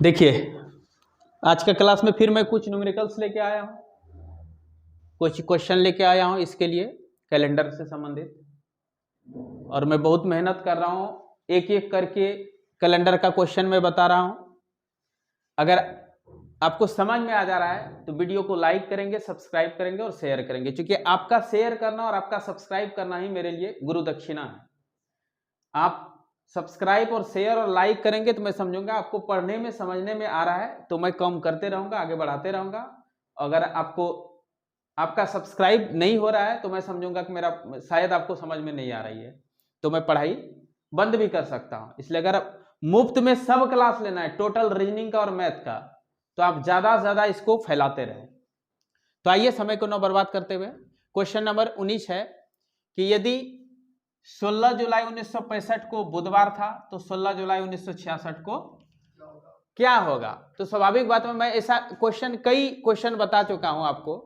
देखिए आज का क्लास में फिर मैं कुछ न्यूमेरिकल्स लेके आया हूँ, कुछ क्वेश्चन लेके आया हूँ इसके लिए कैलेंडर से संबंधित, और मैं बहुत मेहनत कर रहा हूँ, एक एक करके कैलेंडर का क्वेश्चन मैं बता रहा हूँ। अगर आपको समझ में आ जा रहा है तो वीडियो को लाइक करेंगे, सब्सक्राइब करेंगे और शेयर करेंगे, क्योंकि आपका शेयर करना और आपका सब्सक्राइब करना ही मेरे लिए गुरु दक्षिणा है। आप सब्सक्राइब और शेयर और लाइक करेंगे तो मैं समझूंगा आपको पढ़ने में समझने में आ रहा है, तो मैं कम करते रहूंगा, आगे बढ़ाते रहूंगा। अगर आपका सब्सक्राइब नहीं हो रहा है तो मैं समझूंगा कि मेरा शायद आपको समझ में नहीं आ रही है, तो मैं पढ़ाई बंद भी कर सकता हूं। इसलिए अगर मुफ्त में सब क्लास लेना है, टोटल रीजनिंग का और मैथ का, तो आप ज्यादा से ज्यादा इसको फैलाते रहे। तो आइए समय को न बर्बाद करते हुए क्वेश्चन नंबर 19 है कि यदि 16 जुलाई 1965 को बुधवार था तो 16 जुलाई 1966 को क्या होगा। तो स्वाभाविक बात में मैं ऐसा कई क्वेश्चन बता चुका हूं आपको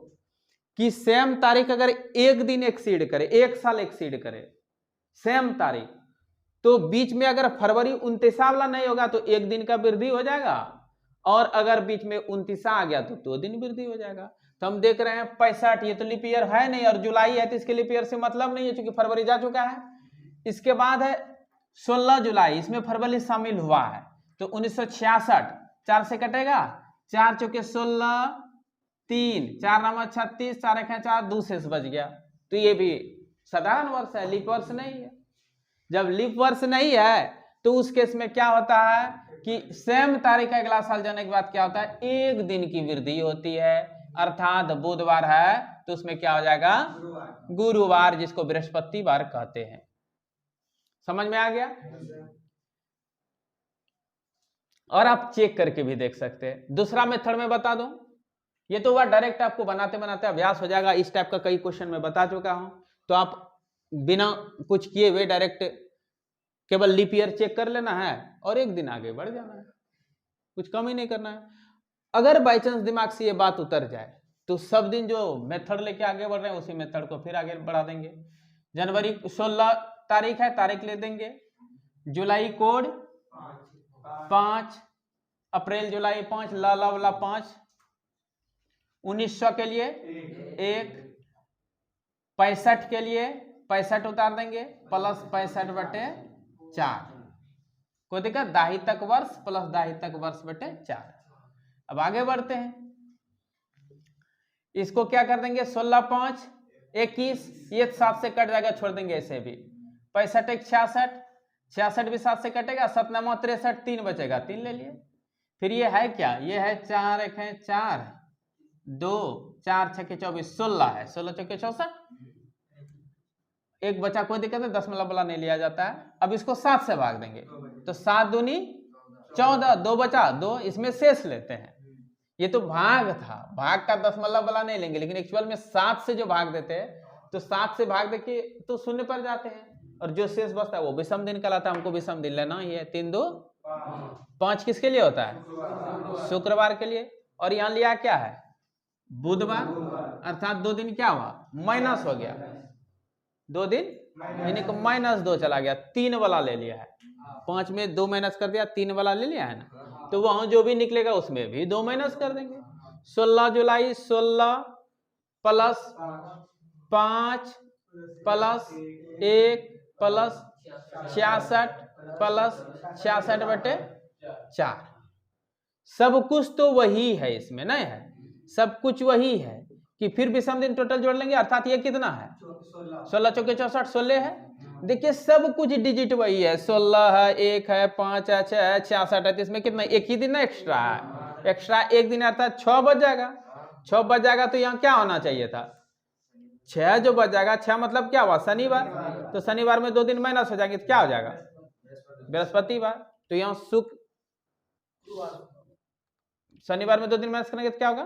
कि सेम तारीख अगर एक दिन एक्सीड करे, एक साल एक्सीड करे सेम तारीख, तो बीच में अगर फरवरी 29 वाला नहीं होगा तो एक दिन का वृद्धि हो जाएगा, और अगर बीच में 29 आ गया तो 2 दिन वृद्धि हो जाएगा। तो हम देख रहे हैं 65, ये तो लीप ईयर है नहीं, और जुलाई है तो इसके लीप ईयर से मतलब नहीं है क्योंकि फरवरी जा चुका है। इसके बाद है 16 जुलाई, इसमें फरवरी शामिल हुआ है, तो 1966 4 से कटेगा, 4 चौके 16, 3 4 नाम 36, 4 एक 4, 2 शेष बच गया। तो ये भी साधारण वर्ष है, लीप वर्ष नहीं है। जब लीप वर्ष नहीं है तो उस केस में क्या होता है कि सेम तारीख का अगला साल जाने के बाद क्या होता है, एक दिन की वृद्धि होती है, अर्थात बुधवार है तो उसमें क्या हो जाएगा, गुरुवार, जिसको बृहस्पतिवार कहते हैं। समझ में आ गया। और आप चेक करके भी देख सकते हैं। दूसरा मेथड में बता दूं, ये तो वह डायरेक्ट आपको बनाते बनाते अभ्यास हो जाएगा। इस टाइप का कई क्वेश्चन मैं बता चुका हूं, तो आप बिना कुछ किए हुए डायरेक्ट केवल लीप ईयर चेक कर लेना है और एक दिन आगे बढ़ जाना है, कुछ कम ही नहीं करना है। अगर बाई चांस दिमाग से ये बात उतर जाए तो सब दिन जो मेथड लेके आगे बढ़ रहे हैं उसी मेथड को फिर आगे बढ़ा देंगे। जनवरी 16 तारीख है, तारीख ले देंगे, जुलाई कोड 5, अप्रैल जुलाई 5, ला 5, 1900 के लिए 1, 65 के लिए 65 उतार देंगे, प्लस 65/4, कोई दिक्कत, दाही तक वर्ष प्लस दाही तक वर्ष बटे 4। अब आगे बढ़ते हैं, इसको क्या कर देंगे, 16 5 21, ये 7 से कट जाएगा, छोड़ देंगे ऐसे भी, 65 1 66, 66 भी 7 से कटेगा, 7 9 63, 3 बचेगा, 3 ले लिए। फिर ये है क्या, ये है 4 1 है 4, 2 4 6 24, 16 है, 16 चौके 64, एक बचा, कोई दिक्कत है, दशमलव वाला नहीं लिया जाता है। अब इसको 7 से भाग देंगे तो 7 दूनी 14, 2 बचा 2, इसमें शेष लेते हैं। ये तो भाग था, भाग का दशमलव वाला नहीं लेंगे, लेकिन एक्चुअल में 7 से जो भाग देते हैं तो 7 से भाग देके तो शून्य पर जाते हैं, और जो शेष बचता है वो विषम दिन कहलाता है। हमको विषम दिन लेना ही है। 3 2 5 किसके लिए होता है, शुक्रवार के लिए, और यहाँ लिया क्या है, बुधवार, अर्थात 2 दिन क्या हुआ, माइनस हो गया, 2 दिन यानी कि -2 चला गया, 3 वाला ले लिया है, 5 में 2 माइनस कर दिया, 3 वाला ले लिया है ना, तो वहां जो भी निकलेगा उसमें भी 2 माइनस कर देंगे। 16 जुलाई 16 प्लस 5 प्लस 1 प्लस 66 प्लस 66/4, सब कुछ तो वही है, इसमें नहीं है, सब कुछ वही है कि फिर विषम दिन टोटल जोड़ लेंगे, अर्थात ये कितना है, 16 चौके 64, 16 है। देखिए सब कुछ डिजिट वही है, 16 है, 1 है, 5 है, 6 है, 66 है, तो इसमें कितना, एक ही दिन ना एक्स्ट्रा है, एक्स्ट्रा एक दिन अर्थात 6 बच जाएगा, 6 बच जाएगा, तो यहाँ क्या होना चाहिए था, 6 जो बच जाएगा, 6 मतलब क्या हुआ, शनिवार, तो शनिवार में 2 दिन माइनस हो जाएंगे तो क्या हो जाएगा, बृहस्पतिवार। तो यहाँ शनिवार में 2 दिन माइनस करेंगे तो क्या होगा,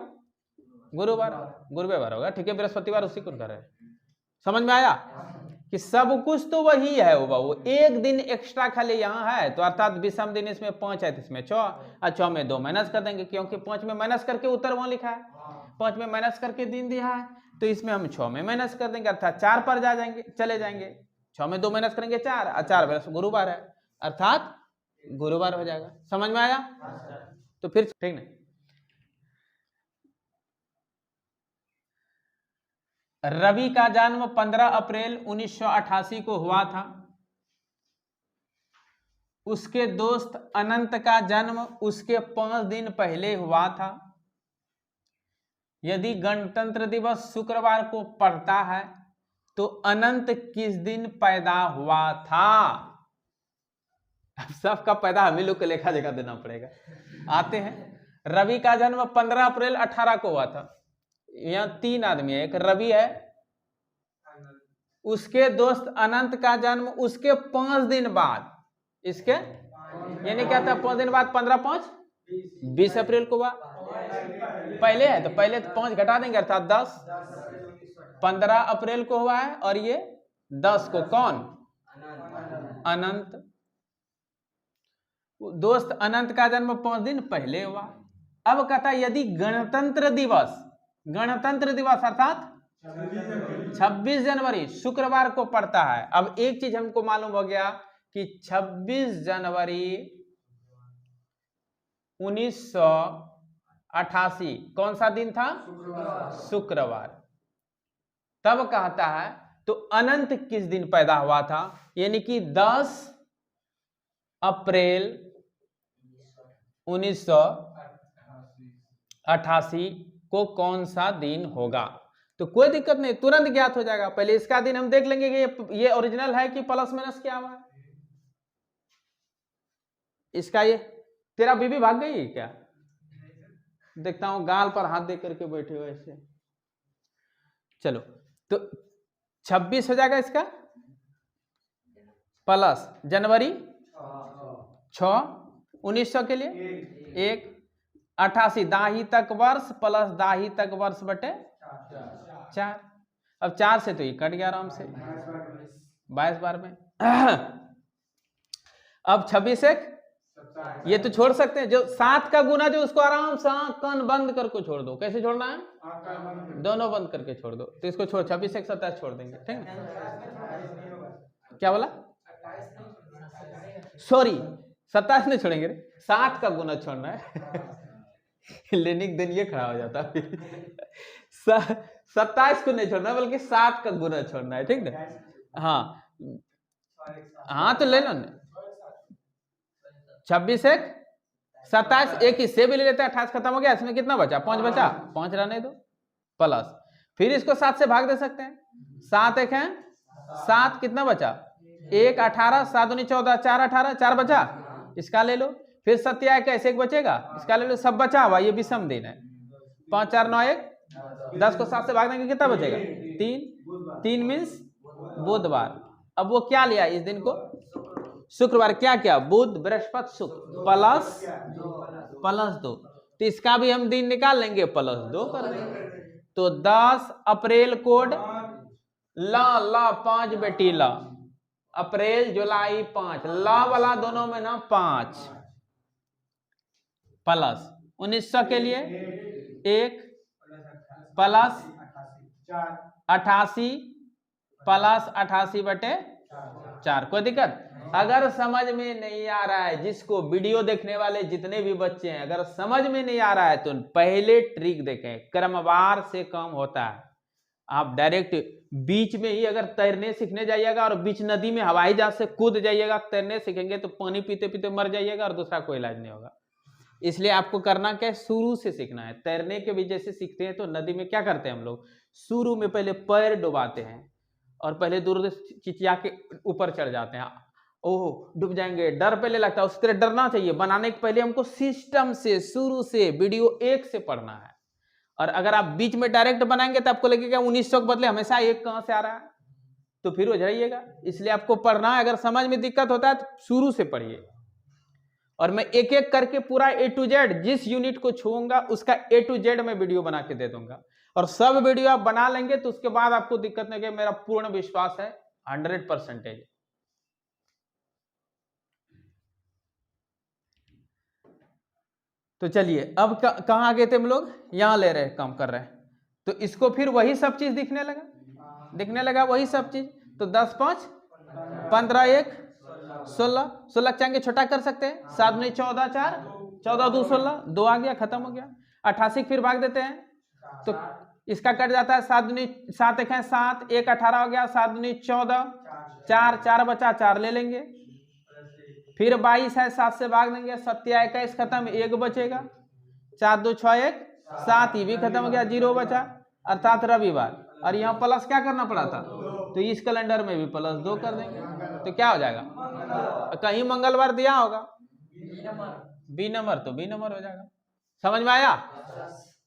गुरुवार होगा, ठीक है, बृहस्पतिवार उसी को कर रहे हैं। समझ में आया कि सब कुछ तो वही है, वो एक दिन एक्स्ट्रा खाली यहाँ है, तो अर्थात विषम दिन इसमें 5 है तो इसमें 6, और 6 में 2 माइनस कर देंगे, क्योंकि 5 में माइनस करके उत्तर वहां लिखा है, 5 में माइनस करके दिन दिया है, तो इसमें हम 6 में माइनस कर देंगे, अर्थात 4 पर चले जाएंगे, 6 में 2 माइनस करेंगे 4, और 4 गुरुवार है, अर्थात गुरुवार हो जाएगा। समझ में आया। तो फिर ठीक ना। रवि का जन्म 15 अप्रैल 1988 को हुआ था। उसके दोस्त अनंत का जन्म उसके 5 दिन पहले हुआ था। यदि गणतंत्र दिवस शुक्रवार को पड़ता है तो अनंत किस दिन पैदा हुआ था? अब सबका पैदा हमें लोग को लेखा जोखा देना पड़ेगा। आते हैं। रवि का जन्म 15 अप्रैल 18 को हुआ था। यहाँ 3 आदमी है, एक रवि है, उसके दोस्त अनंत का जन्म उसके 5 दिन बाद, इसके यानी क्या था 5 दिन बाद, 15 5 20 अप्रैल को हुआ। पहले है तो पहले 5 घटा देंगे अर्थात 10। 15 अप्रैल को हुआ है और ये 10 को। कौन? अनंत। दोस्त अनंत का जन्म 5 दिन पहले हुआ। अब कहता है यदि गणतंत्र दिवस अर्थात 26 जनवरी शुक्रवार को पड़ता है। अब एक चीज हमको मालूम हो गया कि 26 जनवरी 1988 कौन सा दिन था? शुक्रवार। तब कहता है तो अनंत किस दिन पैदा हुआ था? यानी कि 10 अप्रैल 1988 को कौन सा दिन होगा? तो कोई दिक्कत नहीं, तुरंत ज्ञात हो जाएगा। पहले इसका दिन हम देख लेंगे कि ये ओरिजिनल है कि प्लस माइनस क्या हुआ है। इसका ये तेरा बीबी भाग गई क्या? देखता हूं गाल पर हाथ दे करके बैठे हो ऐसे। चलो तो 26 हो जाएगा इसका, प्लस जनवरी 6 1900 के लिए 1 88 दाही तक वर्ष प्लस दाही तक वर्ष बटे 4। अब 4 से तो ये कट गया आराम से 22 बार में। अब 26 एक ये तो छोड़ सकते हैं, जो 7 का गुना जो उसको आराम से कान बंद करके छोड़ दो। कैसे छोड़ना है? दोनों बंद करके छोड़ दो। तो इसको छोड़ 26 एक 27 छोड़ देंगे, ठीक है। क्या बोला? सॉरी 27 नहीं छोड़ेंगे, 7 का गुना छोड़ना है। लेने के दिन ये खड़ा हो जाता। 27 को नहीं छोड़ना बल्कि 7 का गुना छोड़ना है, ठीक ना। हाँ तो ले लो ना। 26 एक 27 एक हिस्से भी ले लेते हैं। 28 खत्म हो गया, इसमें कितना बचा? 5 बचा, 5 रहने दो प्लस फिर इसको 7 से भाग दे सकते हैं। 7 एक है 7, कितना बचा? 1 18 7 दूनी 14 4 18 4 बचा, इसका ले लो। फिर 7 कैसे एक बचेगा, इसका ले लो। सब बचा हुआ, ये विषम दिन है। 5 4 9 1 10 को 7 से भाग देंगे, कितना बचेगा? 3 मीन्स बुधवार। अब वो क्या लिया इस दिन को? शुक्रवार। क्या क्या? बुध बृहस्पति शुक्र प्लस 2। तो इसका भी हम दिन निकाल लेंगे, +2 कर देंगे। तो 10 अप्रैल कोड ला 5 बेटी ला, अप्रैल जुलाई 5 ला वाला दोनों में ना 5 प्लस 1900 के लिए 1 प्लस 88 प्लस 88 बटे 4। कोई दिक्कत? अगर समझ में नहीं आ रहा है, जिसको वीडियो देखने वाले जितने भी बच्चे हैं, अगर समझ में नहीं आ रहा है तो पहले ट्रिक देखें, क्रमवार से कम होता है। आप डायरेक्ट बीच में ही अगर तैरने सीखने जाइएगा और बीच नदी में हवाई जहाज से कूद जाइएगा, तैरने सीखेंगे तो पानी पीते पीते मर जाइएगा और दूसरा कोई इलाज नहीं होगा। इसलिए आपको करना क्या है? शुरू से सीखना है। तैरने के भी जैसे सीखते हैं तो नदी में क्या करते हैं हम लोग? शुरू में पहले पैर डुबाते हैं और पहले दूर से चिचिया के ऊपर चढ़ जाते हैं। ओह डूब जाएंगे, डर पहले लगता है, उस तरह डरना चाहिए। बनाने के पहले हमको सिस्टम से शुरू से वीडियो 1 से पढ़ना है। और अगर आप बीच में डायरेक्ट बनाएंगे तो आपको लगेगा 1900 के बदले हमेशा 1 कहां से आ रहा है, तो फिर हो जाइएगा। इसलिए आपको पढ़ना है। अगर समझ में दिक्कत होता है तो शुरू से पढ़िए। और मैं एक एक करके पूरा A to Z जिस यूनिट को छूऊंगा उसका A to Z में वीडियो बना के दे दूंगा। और सब वीडियो आप बना लेंगे तो उसके बाद आपको दिक्कत नहीं, मेरा पूर्ण विश्वास है 100%। तो चलिए अब कहाँ गए थे हम लोग? यहां ले रहे काम कर रहे हैं। तो इसको फिर वही सब चीज दिखने लगा वही सब चीज। तो 10 5 15 1 16 16 चाहेंगे छोटा कर सकते हैं। 7 9 14 4 14 2 16, 2 आ गया, खत्म हो गया। 88 फिर भाग देते हैं तो इसका कट जाता है, 7 दूनी 7 एक है 7, 1 18 हो गया, 7 दूनी 14, 4 4 बचा, 4 ले लेंगे। फिर 22 है, 7 से भाग देंगे, 7 21 खत्म, 1 बचेगा, 4 2 6 1 7, ये भी खत्म हो गया, 0 बचा, अर्थात रविवार। और यहाँ प्लस क्या करना पड़ा था, तो इस कैलेंडर में भी प्लस 2 कर देंगे, तो क्या हो जाएगा, कहीं मंगलवार दिया होगा बी नंबर, तो बी नंबर हो जाएगा। समझ में आया?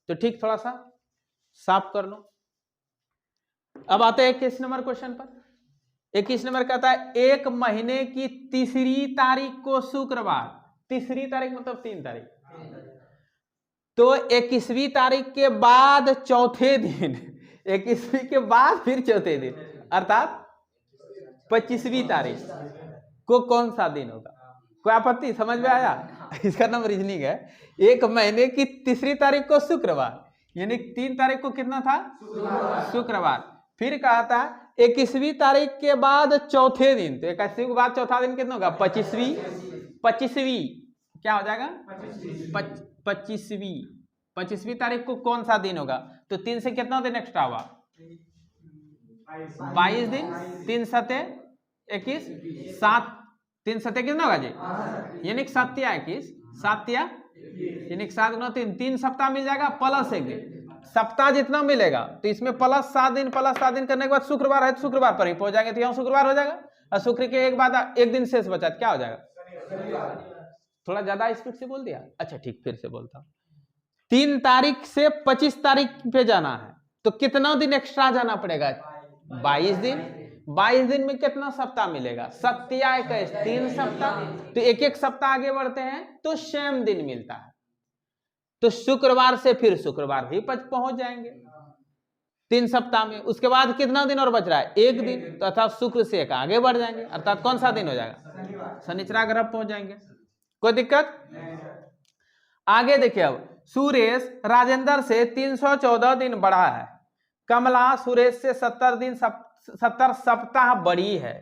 तो ठीक, थोड़ा सा साफ कर लो। अब आते हैं 21 नंबर क्वेश्चन पर। 21 नंबर कहता है, एक महीने की तीसरी तारीख को शुक्रवार, तीसरी तारीख मतलब 3 तारीख, तो 21वीं तारीख के बाद चौथे दिन, 21वीं के बाद फिर चौथे दिन, अर्थात 25वीं तारीख को कौन सा दिन होगा? कोई आपत्ति? समझ में आया? इसका नाम रीजनिंग है। एक महीने की तीसरी तारीख को शुक्रवार, यानी 3 तारीख को कितना था, शुक्रवार। फिर कहा था 21वीं तारीख के बाद चौथे दिन, तो 21वीं के बाद चौथा दिन कितना होगा, 25वीं, 25वीं क्या हो जाएगा, 25वीं तारीख को कौन सा दिन होगा, तो 3 से कितना दिन एक्स्ट्रा हुआ, 22 दिन, 3 सते 21, 7 3 सते कितना होगा जी, यानी 7 या 21, 7 या यानी 7 गुना 3, 3 सप्ताह मिल जाएगा, प्लस 1 दिन, सप्ताह जितना मिलेगा तो इसमें प्लस 7 दिन, प्लस 7 दिन करने के बाद शुक्रवार है तो शुक्रवार पर ही पहुंच जाएंगे, तो यहाँ शुक्रवार हो जाएगा। और शुक्र के एक बाद 1 दिन शेष बचा, क्या हो जाएगा, थोड़ा ज्यादा स्पीड से बोल दिया, अच्छा ठीक, फिर से बोलता हूं। 3 तारीख से 25 तारीख पे जाना है, तो कितना दिन एक्स्ट्रा जाना पड़ेगा, 22 दिन। 22 दिन में कितना सप्ताह मिलेगा, 7 या 21, 3 सप्ताह, तो एक एक सप्ताह आगे बढ़ते हैं तो सेम दिन मिलता है, तो शुक्रवार से फिर शुक्रवार भी पहुंच जाएंगे 3 सप्ताह में। उसके बाद कितना दिन और बच रहा है, 1 दिन, तो अर्थात शुक्र से एक आगे बढ़ जाएंगे, अर्थात कौन सा दिन हो जाएगा, शनिचरा ग्रह पहुंच जाएंगे। कोई दिक्कत? आगे देखिए, अब सुरेश राजेंद्र से 314 दिन बड़ा है, कमला सुरेश से 70 सप्ताह बड़ी है।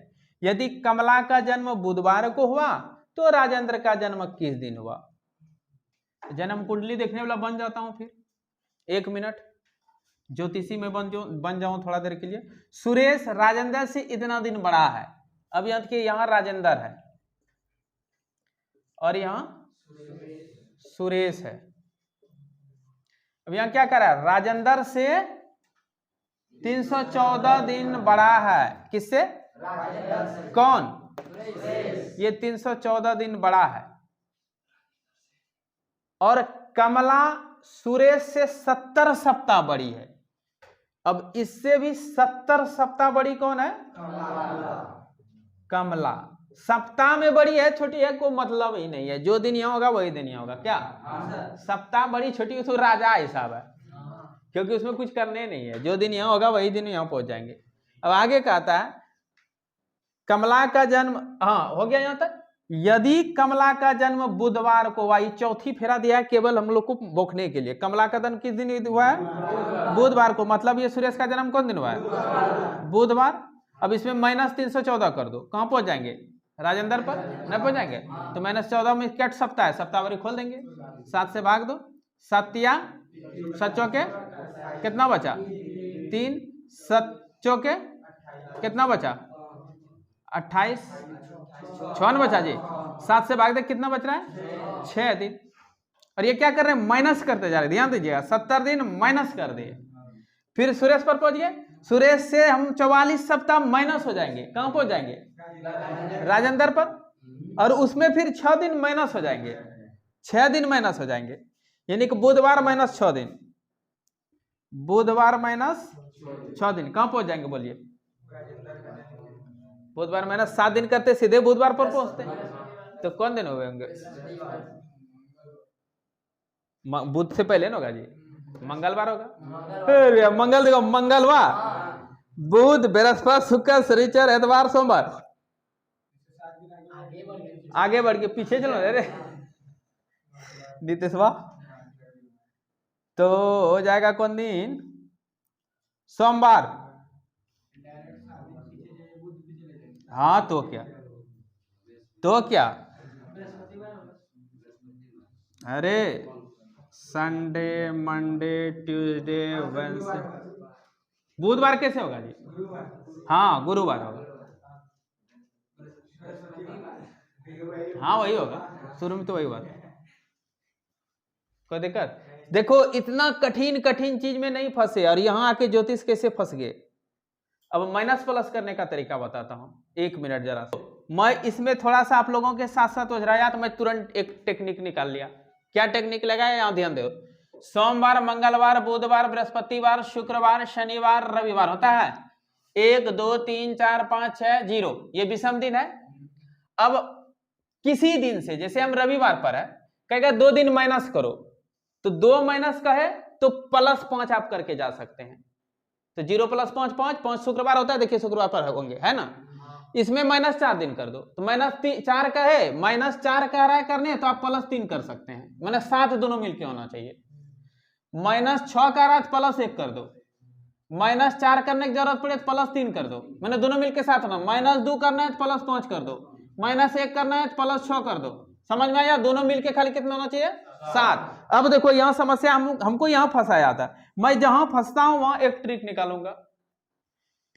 यदि कमला का जन्म बुधवार को हुआ तो राजेंद्र का जन्म किस दिन हुआ? जन्म कुंडली देखने वाला बन जाता हूं, फिर 1 मिनट ज्योतिषी में बन जाऊं थोड़ा देर के लिए। सुरेश राजेंद्र से इतना दिन बड़ा है, अब याद कि यहां राजेंद्र है और यहां सुरेश है। अब यहां क्या कर रहा है, राजेंद्र से 314 दिन बड़ा है, किससे, कौन, ये 314 दिन बड़ा है। और कमला सुरेश से 70 सप्ताह बड़ी है। अब इससे भी 70 सप्ताह बड़ी कौन है, कमला। सप्ताह में बड़ी है छोटी है कोई मतलब ही नहीं है, जो दिन यहाँ होगा वही दिन यहाँ होगा, क्या सप्ताह बड़ी छोटी उसको राजा हिसाब है, क्योंकि उसमें कुछ करने नहीं है, जो दिन यहाँ होगा वही दिन यहाँ पहुंच जाएंगे। अब आगे कहता है कमला का जन्म, हाँ हो गया यहाँ तक। यदि कमला का जन्म बुधवार को हुआ, चौथी फेरा दिया है केवल हम लोग को बोखने के लिए, कमला का जन्म किस दिन हुआ है, बुधवार को, मतलब ये सुरेश का जन्म कौन दिन हुआ है, बुधवार। अब इसमें -314 कर दो, कहाँ पहुंच जाएंगे, राजेंद्र पर नहीं पहुंच जाएंगे, तो -14 में कट सप्ताह है, सप्ताहवरी खोल देंगे, 7 से भाग दो, 7 या 7 चौके कितना बचा, 3, 7 चौके कितना बचा, 28, 56 बचा जी, 7 से भाग दे कितना बच रहा है, 6 दिन। और ये क्या कर रहे हैं, माइनस करते जा रहे हैं, ध्यान दीजिएगा, 70 दिन माइनस कर दिए। फिर सुरेश पर पहुंच गए, सुरेश से हम 44 सप्ताह माइनस हो जाएंगे, कहां पहुंच जाएंगे, राजेंद्र पर, और उसमें फिर 6 दिन माइनस हो जाएंगे, 6 दिन माइनस हो जाएंगे, यानी कि बुधवार -6 दिन, बुधवार -6 दिन कहां पहुंच जाएंगे, बोलिए, बुधवार -7 दिन करते सीधे बुधवार पर पहुंचते, तो कौन दिन हो गए होंगे, बुध से पहले ना होगा जी, मंगलवार होगा, मंगल देखो, मंगलवार, बुध, बृहस्पति, शुक्र, शनिचर, इतवार, सोमवार, आगे बढ़ के पीछे चलो रे नीतीशवा, तो हो जाएगा कौन दिन, सोमवार, हाँ तो क्या, अरे संडे, मंडे, ट्यूसडे, वेडनेसडे, बुधवार कैसे होगा जी? हाँ गुरुवार होगा। हाँ वही होगा, शुरू में तो वही हुआ। कोई दिक्कत? देखो इतना कठिन कठिन चीज में नहीं फंसे और यहाँ आके ज्योतिष कैसे फंस गए। अब माइनस प्लस करने का तरीका बताता हूँ, 1 मिनट जरा। मैं इसमें थोड़ा सा आप लोगों के साथ साथ उजराया तो मैं तुरंत एक टेक्निक निकाल लिया। क्या टेक्निक लगाया यहाँ ध्यान दो। सोमवार, मंगलवार, बुधवार, बृहस्पतिवार, शुक्रवार, शनिवार, रविवार होता है 1 2 3 4 5 6 0, ये विषम दिन है। अब किसी दिन से, जैसे हम रविवार पर है, कहेगा 2 दिन माइनस करो, तो 2 माइनस का है तो +5 आप करके जा सकते हैं। तो 0 + 5 5 5 शुक्रवार होता है, देखिए शुक्रवार पर होंगे है ना। इसमें -4 दिन कर दो तो -4 का है, -4 कह रहा है करने तो आप +3 कर सकते हैं, मैंने 7 दोनों मिलके होना चाहिए। -6 का रहा है +1 कर दो, -4 करने की जरूरत पड़े तो +3 कर दो, मैंने दोनों मिलके 7 होना। -2 करना है तो +5 कर दो, -1 करना है तो +6 कर दो। समझ में आया? दोनों मिलके खाली कितना होना चाहिए? 7। अब देखो यहाँ समस्या हमको यहाँ फंसाया था। मैं जहां फंसता हूं वहां एक ट्रिक निकालूंगा,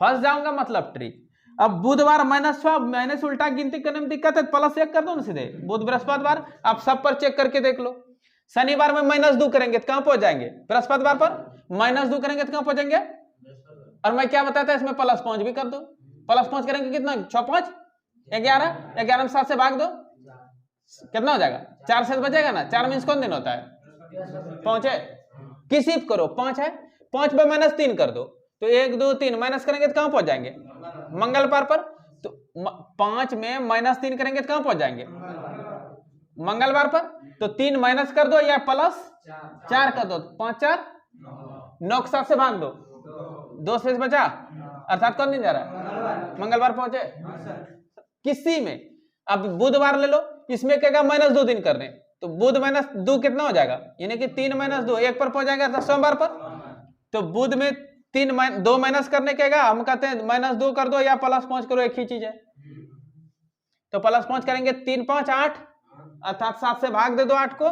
फंस जाऊंगा मतलब ट्रिक। अब बुधवार -6, मैंने उल्टा गिनती करने में दिक्कत है, +1 कर दो ना सीधे। बुध बृहस्पतिवार आप सब पर चेक करके देख लो। शनिवार में -2 करेंगे तो कहां पहुंच जाएंगे? बृहस्पतिवार पर -2 करेंगे तो कहां पहुंचेंगे? और मैं क्या बताता इसमें +5 भी कर दो। +5 करेंगे कितना? 6 5 11, 11 में 7 से भाग दो, कितना हो जाएगा? 4 से बचेगा ना। 4 मीन्स कौन दिन होता है? पहुंचे। किसी करो 5 है, 5 पे -3 कर दो तो 1 2 3 माइनस करेंगे तो कहां पहुंच जाएंगे? मंगलवार पर। तो 5 में -3 करेंगे तो कहां पहुंच जाएंगे? मंगलवार पर। तो 3 माइनस कर दो या +4 कर दो, 5 4 9 7 से भाग दो, 2 शेष बचा, अर्थात कौन दिन जा रहा है? मंगलवार पहुंचे। किसी में अब बुधवार ले लो, इसमें कहेगा -2 दिन करने, तो बुध -2 कितना हो जाएगा? यानी कि 3 - 2 1 पर पहुंच जाएगा अर्थात सोमवार पर। तो बुध में 2 माइनस करने कहेगा, हम कहते हैं -2 कर दो या +5 करो, एक ही चीज है। तो +5 करेंगे 3 5 8, अर्थात 7 से भाग दे दो 8 को,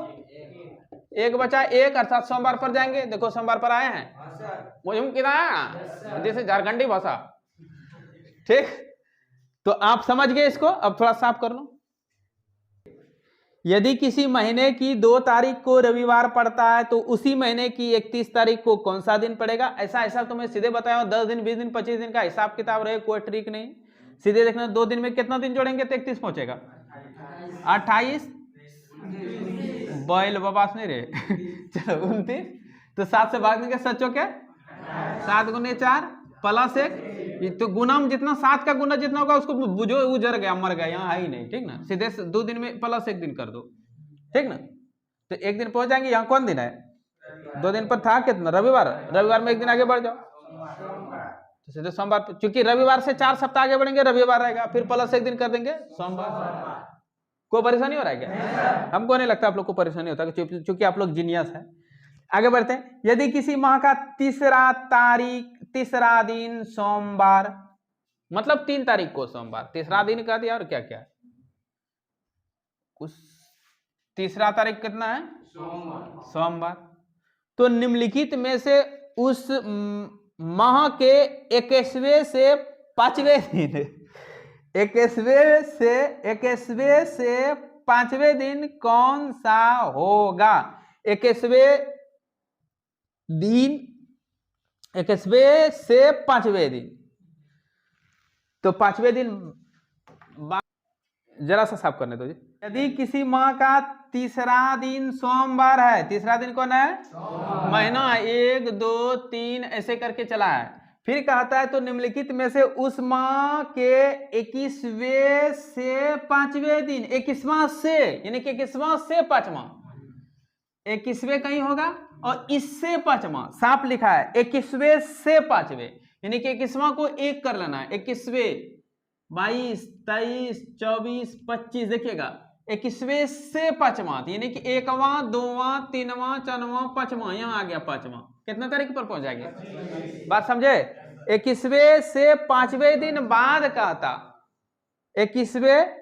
1 बचा 1, अर्थात सोमवार पर जाएंगे। देखो सोमवार पर आए हैं, मुझे कितना जैसे झारखंडी भाषा, ठीक। तो आप समझ गए इसको। अब थोड़ा साफ कर लो। यदि किसी महीने की 2 तारीख को रविवार पड़ता है तो उसी महीने की 31 तारीख को कौन सा दिन पड़ेगा? ऐसा तो मैं सीधे बताया हूं, 10 दिन 20 दिन 25 दिन का हिसाब किताब रहे, कोई ट्रिक नहीं। सीधे देखना 2 दिन में कितना दिन जोड़ेंगे तो 31 पहुंचेगा। 28 बैल बबास नहीं रहे चलो 29, तो 7 से भाग देंगे, सचो क्या 7 गुने 4 +1, तो गुना में जितना 7 का गुना जितना होगा उसको बुझो, उजर गया, मर गया, यहाँ है ही नहीं, ठीक ना। सीधे 2 दिन में +1 दिन कर दो, ठीक ना। तो 1 दिन पहुंच जाएंगे। यहाँ कौन दिन है? 2 दिन पर था कितना? रविवार। रविवार में 1 दिन आगे बढ़ जाओ तो सीधे सोमवार, क्योंकि रविवार से 4 सप्ताह आगे बढ़ेंगे, रविवार रहेगा, फिर +1 दिन कर देंगे सोमवार। कोई परेशानी हो रहा है क्या? हमको नहीं लगता आप लोग को परेशानी होता है, क्योंकि आप लोग जीनियस है। आगे बढ़ते हैं। यदि किसी माह का तीसरा दिन सोमवार, मतलब 3 तारीख को सोमवार, तीसरा दिन कह दिया, और क्या क्या कुछ तीसरा तारीख कितना है? सोमवार। तो निम्नलिखित में से उस माह के 21वें से 5वें दिन, 21वें से 5वें दिन कौन सा होगा? 21वें से 5वें दिन, तो 5वें दिन जरा सा साफ करने दो जी। यदि किसी माह का तीसरा दिन सोमवार है, तीसरा दिन कौन है? महीना 1 2 3 ऐसे करके चला है, फिर कहता है तो निम्नलिखित में से उस माह के 21वें से 5वें दिन, 21वां से यानी कि 21वां से 5वां, 21वें कहीं होगा और इससे 5वां साफ लिखा है, 21वें से 5वें यानी कि 21वां को 1 कर लेना है। 21वें 22 23 24 25, देखिएगा 21वें से 5वां यानी कि 1वां 2वां 3वां 4वां 5वां, यहाँ आ गया 5वां, कितने तारीख पर पहुंच जाएंगे? बात समझे? 21वें से 5वें दिन बाद का था, 21वें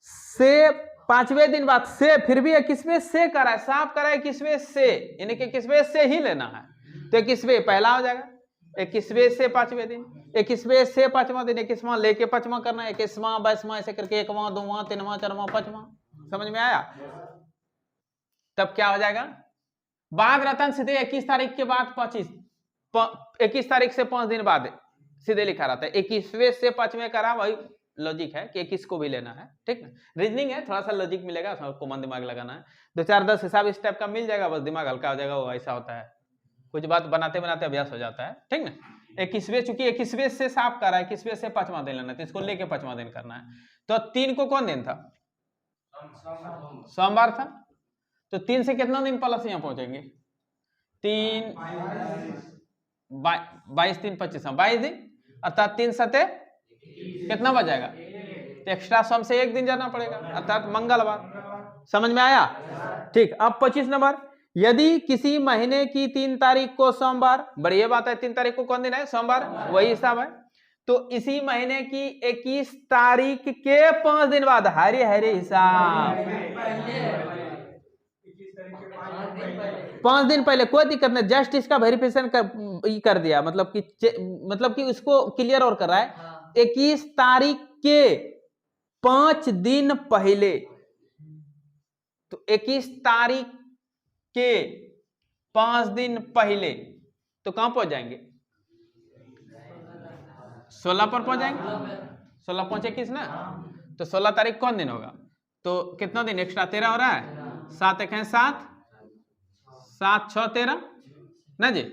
से 5वें दिन बाद से, फिर भी 21वें से करा है, साफ करा है 21वें से, यानी कि 21वें से ही लेना है। तो 21वें पहला हो जाएगा, 21वें से 5वें दिन, 21वें से 5वां दिन, 21वां लेके 5वां करना है, 21वां 22वां ऐसे करके 1वां 2वां 3वां 4वां 5वां। समझ में आया? तब क्या हो जाएगा, बाद रतन सीधे 21 तारीख के बाद 21 तारीख से 5 दिन बाद सीधे लिखा रहता है। 21वें से 5वें करा, वही लॉजिक है कि 21 को भी लेना है, ठीक ना। रीजनिंग है, थोड़ा सा लॉजिक मिलेगा, उसको मन दिमाग लगाना है, 2-4-10 हिसाब इस टाइप का मिल जाएगा, बस दिमाग हल्का हो जाएगा। वो ऐसा होता है, कुछ बात बनाते बनाते अभ्यास हो जाता है, ठीक ना। 21वें, चूंकि 21वें से साफ कर रहा है, 21वें से 5वां दिन लेना है, तो इसको लेके 5वां दिन करना है। तो 3 को कौन दिन था? सोमवार था। तो 3 से कितना दिन प्लस यहाँ पहुंचेंगे? 3 22 3 25, 22 दिन, अर्थात 3 सते कितना बच जाएगा? तो एक्स्ट्रा सम से 1 दिन जाना पड़ेगा, अर्थात मंगलवार। समझ में आया? ठीक। अब 25 नंबर, यदि किसी महीने की 3 तारीख को सोमवार, बढ़िया बात है, 3 तारीख को कौन दिन है? सोमवार, वही हिसाब है। तो इसी महीने की 21 तारीख के 5 दिन बाद, हरे हरे हिसाब 5 दिन पहले, कोई दिक्कत नहीं, जस्ट इसका वेरिफिकेशन कर दिया, मतलब कि उसको क्लियर और कर रहा है। 21 तारीख के 5 दिन पहले, तो 21 तारीख के 5 दिन पहले तो कहां पहुंच जाएंगे? 16 पर पहुंच जाएंगे। 16 पहुंचे किस ना, तो 16 तारीख कौन दिन होगा? तो कितना दिन एक्स्ट्रा? 13 हो रहा है, 7 1 है 7, 7 6 13 ना जी।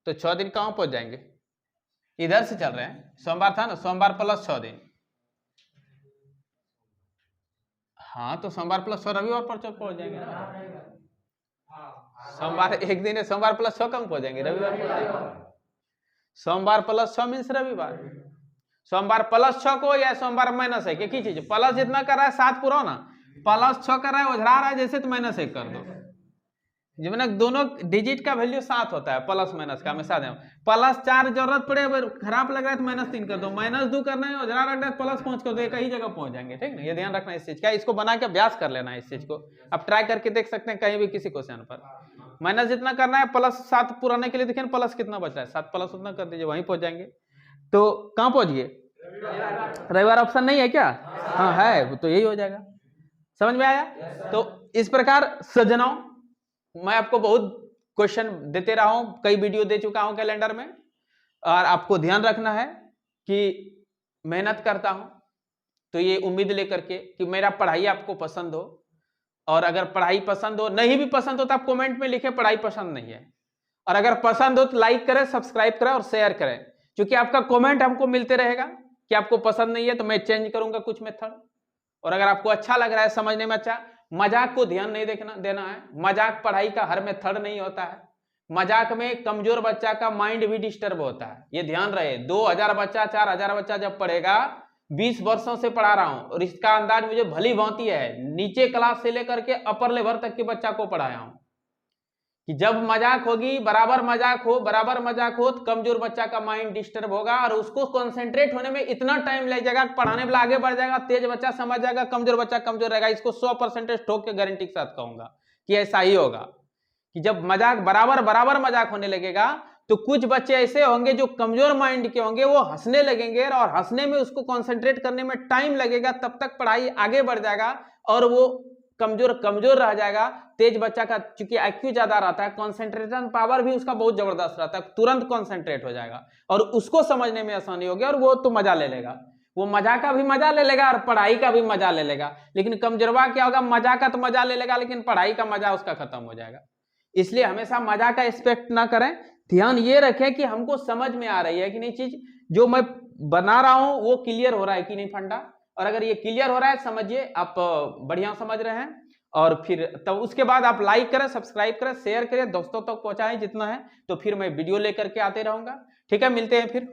तो 6 दिन कहां पहुंच जाएंगे? इधर से चल रहे हैं, सोमवार था ना, सोमवार प्लस 6 दिन, हाँ, तो सोमवार प्लस 6 रविवार पर पहुंच जाएंगे। सोमवार एक दिन है, सोमवार प्लस 6 कम पहुंच जाएंगे, रविवार। सोमवार प्लस 6 मीन्स रविवार। सोमवार प्लस 6 को या सोमवार माइनस 1, एक ही चीज। प्लस जितना कर रहा है 7 पूरा ना, प्लस 6 कर रहा है, उझरा रहा है जैसे, तो माइनस 1 कर दो। जब ना दोनों डिजिट का वैल्यू 7 होता है, प्लस माइनस का हमेशा दें। प्लस 4 जरूरत पड़े, अगर खराब लग रहा है तो माइनस 3 कर दो, माइनस 2 करना है, उजरा रख रहा है प्लस 5 कर दो, एक ही जगह पहुंच जाएंगे, ठीक ना। ये ध्यान रखना इस चीज का, इसको बना के अभ्यास कर लेना है इस चीज को। अब ट्राई करके देख सकते हैं कहीं भी किसी क्वेश्चन पर, माइनस जितना करना है, प्लस 7 पुराने के लिए देखिए प्लस कितना बच रहा है, 7 प्लस उतना कर दीजिए, वहीं पहुंच जाएंगे। तो कहां पहुंच गए? रविवार ऑप्शन नहीं है क्या? हाँ है, तो यही हो जाएगा। समझ में आया? तो इस प्रकार सज्जनों, मैं आपको बहुत क्वेश्चन देते रहा हूं, कई वीडियो दे चुका हूं कैलेंडर में, और आपको ध्यान रखना है कि मेहनत करता हूं, तो ये उम्मीद लेकर के कि मेरा पढ़ाई आपको पसंद हो। और अगर पढ़ाई पसंद हो, नहीं भी पसंद हो तो आप कमेंट में लिखें पढ़ाई पसंद नहीं है, और अगर पसंद हो तो लाइक करें, सब्सक्राइब करें और शेयर करें, क्योंकि आपका कमेंट हमको मिलते रहेगा कि आपको पसंद नहीं है तो मैं चेंज करूंगा कुछ मेथड। और अगर आपको अच्छा लग रहा है, समझने में अच्छा, मजाक को ध्यान नहीं देना है। मजाक पढ़ाई का हर मेथड नहीं होता है। मजाक में कमजोर बच्चा का माइंड भी डिस्टर्ब होता है, ये ध्यान रहे। 2000 बच्चा 4000 बच्चा जब पढ़ेगा, 20 वर्षों से पढ़ा रहा हूं, और इसका अंदाज मुझे भली भांति है, नीचे क्लास से लेकर के अपर लेवल तक के बच्चा को पढ़ाया हूं, कि जब मजाक होगी, बराबर मजाक हो तो कमजोर बच्चा का माइंड डिस्टर्ब होगा, और उसको कंसंट्रेट होने में इतना टाइम लग जाएगा, पढ़ाने वाला आगे बढ़ जाएगा, तेज बच्चा समझ जाएगा, कमजोर बच्चा कमजोर रहेगा। इसको 100% ठोक के गारंटी के साथ कहूंगा कि ऐसा ही होगा, कि जब मजाक बराबर मजाक होने लगेगा, तो कुछ बच्चे ऐसे होंगे जो कमजोर माइंड के होंगे, वो हंसने लगेंगे, और हंसने में उसको कंसंट्रेट करने में टाइम लगेगा, तब तक पढ़ाई आगे बढ़ जाएगा, और वो कमजोर रह जाएगा। तेज बच्चा का चूंकि IQ ज्यादा रहता है, कंसंट्रेशन पावर भी उसका बहुत जबरदस्त रहता है, तुरंत कंसंट्रेट हो जाएगा, और उसको समझने में आसानी होगी, और वो तो मजा ले लेगा, वो मजा का भी मजा ले लेगा और पढ़ाई का भी मजा ले लेगा। लेकिन कमजोरवा क्या होगा, मजा का तो मजा ले लेगा, लेकिन पढ़ाई का मजा उसका खत्म हो जाएगा। इसलिए हमेशा मजा का एक्सपेक्ट ना करें, ध्यान ये रखें कि हमको समझ में आ रही है कि नहीं, चीज जो मैं बना रहा हूं वो क्लियर हो रहा है कि नहीं फंडा। और अगर ये क्लियर हो रहा है, समझिए आप बढ़िया समझ रहे हैं, और फिर तब उसके बाद आप लाइक करें, सब्सक्राइब करें, शेयर करें, दोस्तों तक पहुंचाएं जितना है, तो फिर मैं वीडियो लेकर के आते रहूंगा। ठीक है, मिलते हैं फिर।